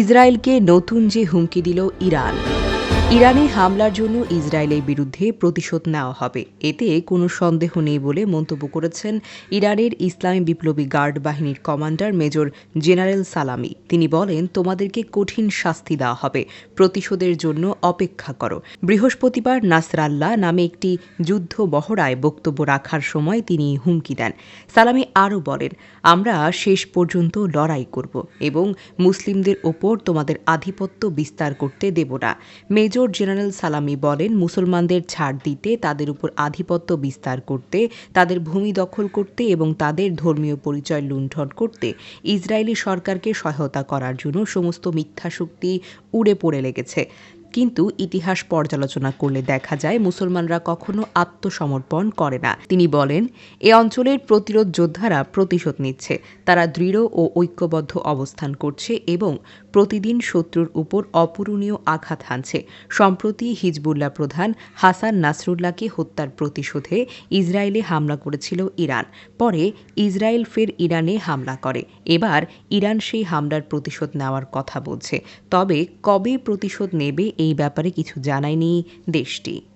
ইসরায়েলকে নতুন যে হুমকি দিল ইরান। ইরানে হামলার জন্য ইসরায়েলের বিরুদ্ধে প্রতিশোধ নেওয়া হবে, এতে কোনো সন্দেহ নেই বলে মন্তব্য করেছেন ইরানের ইসলামী বিপ্লবী গার্ড বাহিনীর কমান্ডার মেজর জেনারেল সালামি। তিনি বলেন, তোমাদেরকে কঠিন শাস্তি দেওয়া হবে, প্রতিশোধের জন্য অপেক্ষা করো। বৃহস্পতিবার নাসরাল্লাহ নামে একটি যুদ্ধ মহড়ায় বক্তব্য রাখার সময় তিনি হুমকি দেন। সালামি আরও বলেন, আমরা শেষ পর্যন্ত লড়াই করব এবং মুসলিমদের ওপর তোমাদের আধিপত্য বিস্তার করতে দেব না। মেজর জেনারেল সালামি বলেন, মুসলমানদের ছাড় দিতে, তাদের উপর আধিপত্য বিস্তার করতে, তাদের ভূমি দখল করতে এবং তাদের ধর্মীয় পরিচয় লুণ্ঠন করতে ইসরায়েলি সরকারকে সহায়তা করার জন্য সমস্ত মিথ্যা শক্তি উড়ে পড়ে লেগেছে। কিন্তু ইতিহাস পর্যালোচনা করলে দেখা যায় মুসলমানরা কখনো আত্মসমর্পণ করে না। তিনি বলেন, এ অঞ্চলের প্রতিরোধ যোদ্ধারা প্রতিশোধ নিচ্ছে, তারা দৃঢ় ও ঐক্যবদ্ধ অবস্থান করছে এবং প্রতিদিন শত্রুর উপর অপূরণীয় আঘাত হানছে। সম্প্রতি হিজবুল্লাহ প্রধান হাসান নাসরুল্লাহকে হত্যার প্রতিশোধে ইসরায়েলে হামলা করেছিল ইরান। পরে ইসরায়েল ফের ইরানে হামলা করে। এবার ইরান সেই হামলার প্রতিশোধ নেওয়ার কথা বলছে, তবে কবে প্রতিশোধ নেবে এই ব্যাপারে কিছু জানায়নি দেশটি।